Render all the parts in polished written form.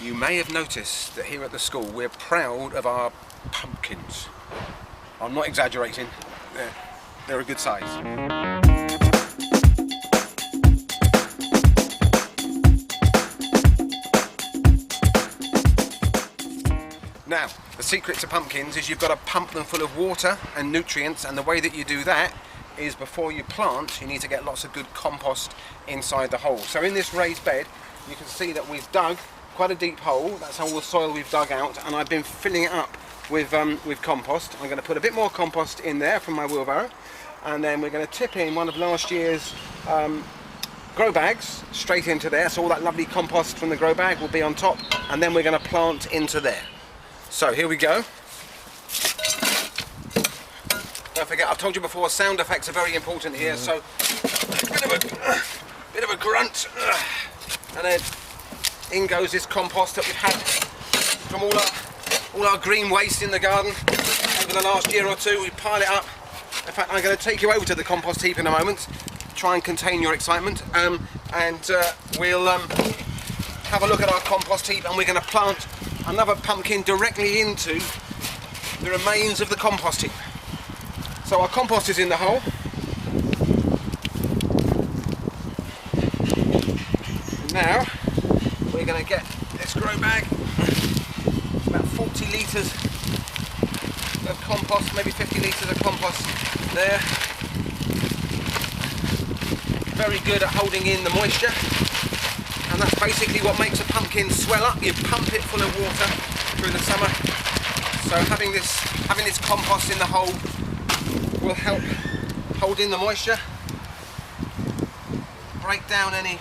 You may have noticed that here at the school we're proud of our pumpkins. I'm not exaggerating, they're a good size. Now, the secret to pumpkins is you've got to pump them full of water and nutrients, and the way that you do that is before you plant, you need to get lots of good compost inside the hole. So in this raised bed, you can see that we've dug quite a deep hole. That's all the soil we've dug out, and I've been filling it up with compost. I'm going to put a bit more compost in there from my wheelbarrow, and then we're going to tip in one of last year's grow bags straight into there, so all that lovely compost from the grow bag will be on top, and then we're going to plant into there. So here we go. Don't forget, I've told you before, sound effects are very important here, so a bit of a grunt, and then in goes this compost that we've had from all our green waste in the garden over the last year or two. We pile it up. In fact, I'm going to take you over to the compost heap in a moment, try and contain your excitement, and we'll have a look at our compost heap, and we're going to plant another pumpkin directly into the remains of the compost heap. So our compost is in the hole. Now we're going to get this grow bag, about 40 litres of compost, maybe 50 litres of compost there. Very good at holding in the moisture, and that's basically what makes a pumpkin swell up. You pump it full of water through the summer, so having this compost in the hole will help hold in the moisture, break down any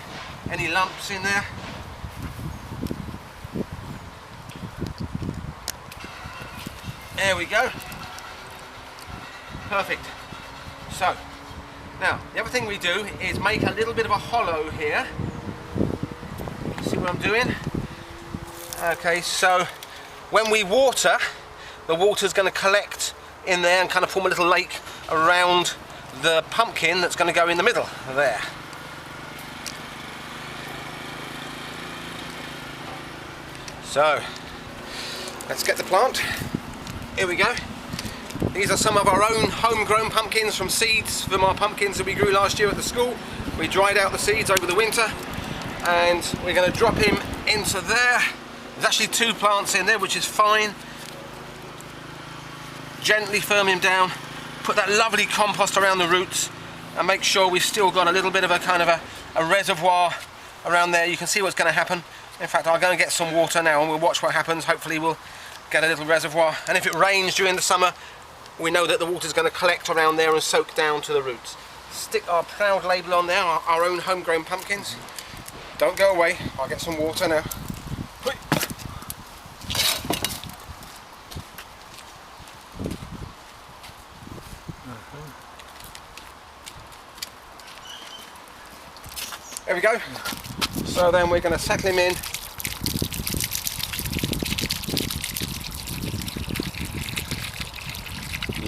lumps in there. There we go. Perfect. So now the other thing we do is make a little bit of a hollow here. See what I'm doing? Okay, so when we water, the water's going to collect in there and kind of form a little lake around the pumpkin that's going to go in the middle there. So let's get the plant. Here we go. These are some of our own homegrown pumpkins from seeds from our pumpkins that we grew last year at the school. We dried out the seeds over the winter, and we're going to drop him into there. There's actually 2 plants in there, which is fine. Gently firm him down, put that lovely compost around the roots, and make sure we've still got a little bit of a kind of a reservoir around there. You can see what's going to happen. In fact, I'll go and get some water now and we'll watch what happens. Hopefully we'll get a little reservoir, and if it rains during the summer, we know that the water's going to collect around there and soak down to the roots. Stick our proud label on there, our own homegrown pumpkins. Don't go away, I'll get some water now. There we go. So then we're going to settle him in.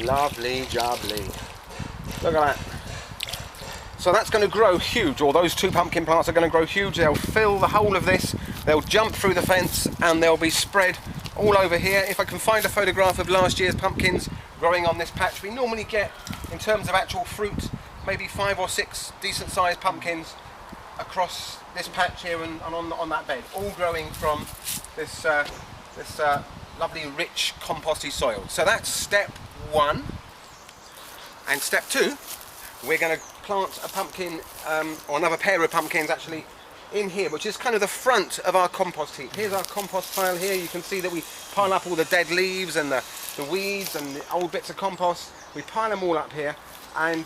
Lovely jubbly. Look at that. So that's going to grow huge, or those 2 pumpkin plants are going to grow huge. They'll fill the whole of this, they'll jump through the fence, and they'll be spread all over here. If I can find a photograph of last year's pumpkins growing on this patch, we normally get, in terms of actual fruit, maybe 5 or 6 decent sized pumpkins across this patch here and on that bed, all growing from this lovely rich composty soil. So that's step 1. And step 2, we're going to plant a pumpkin, or another pair of pumpkins actually, in here, which is kind of the front of our compost heap. Here's our compost pile here. You can see that we pile up all the dead leaves and the weeds and the old bits of compost. We pile them all up here, and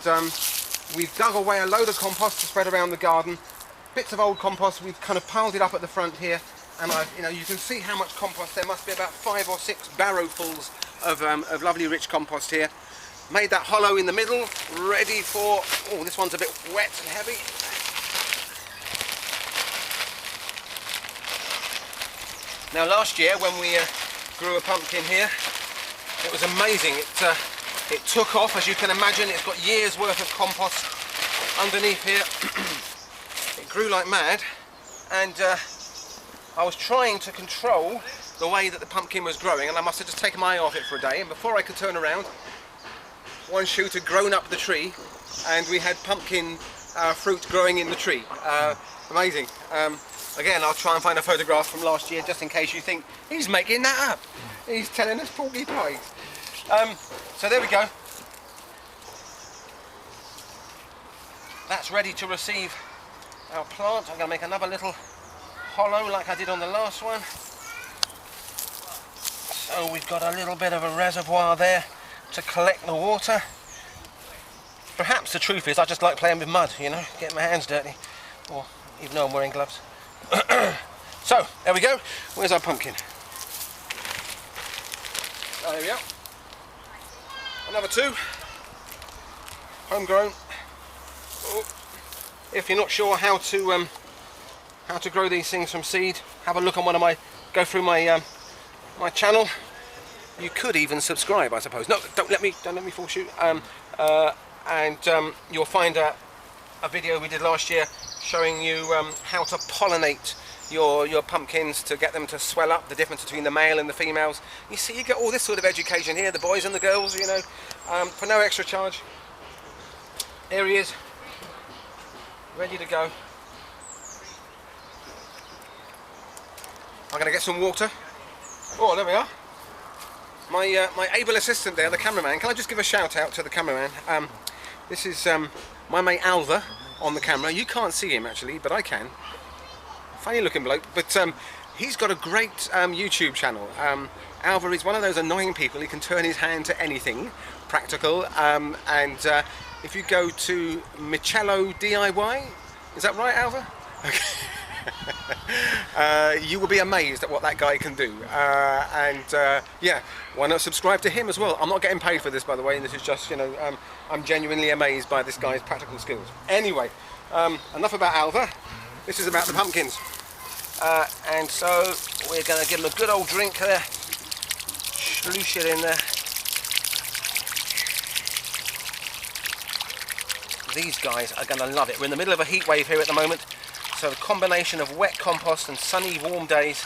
we've dug away a load of compost to spread around the garden. Bits of old compost, we've kind of piled it up at the front here, and you can see how much compost. There must be about 5 or 6 barrowfuls of lovely rich compost here. Made that hollow in the middle, ready for, oh, this one's a bit wet and heavy. Now last year when we grew a pumpkin here, it was amazing. It took off, as you can imagine. It's got years worth of compost underneath here. It grew like mad, and I was trying to control the way that the pumpkin was growing, and I must have just taken my eye off it for a day, and before I could turn around, one shoot had grown up the tree and we had pumpkin fruit growing in the tree. Amazing. Again, I'll try and find a photograph from last year just in case you think he's making that up. He's telling us porky pies. So there we go. That's ready to receive our plant. I'm going to make another little hollow like I did on the last one. So we've got a little bit of a reservoir there to collect the water. Perhaps the truth is I just like playing with mud, you know, getting my hands dirty, or even though I'm wearing gloves. So there we go. Where's our pumpkin? Oh, there we go. Another two, homegrown. Oh. If you're not sure how to grow these things from seed, have a look on go through my my channel. You could even subscribe, I suppose. No, don't let me force you. And you'll find a video we did last year showing you how to pollinate your pumpkins to get them to swell up, the difference between the male and the females. You see, you get all this sort of education here, the boys and the girls, you know, for no extra charge. There he is, ready to go. I'm going to get some water. Oh, there we are. My able assistant there, the cameraman. Can I just give a shout out to the cameraman? This is my mate Alva on the camera. You can't see him actually, but I can. Funny looking bloke, but he's got a great YouTube channel. Alva is one of those annoying people. He can turn his hand to anything practical. And if you go to Michello DIY, is that right, Alva? Okay. You will be amazed at what that guy can do, yeah, why not subscribe to him as well? I'm not getting paid for this, by the way, and this is just, you know, I'm genuinely amazed by this guy's practical skills. Anyway, enough about Alva. This is about the pumpkins, and so we're going to give them a good old drink there, sloosh it in there. These guys are going to love it. We're in the middle of a heat wave here at the moment. So the combination of wet compost and sunny, warm days,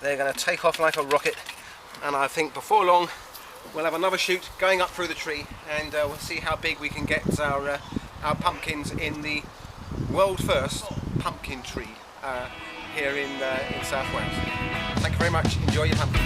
they're going to take off like a rocket. And I think before long, we'll have another shoot going up through the tree, and we'll see how big we can get our pumpkins in the world first pumpkin tree here in South Wales. Thank you very much. Enjoy your pumpkins.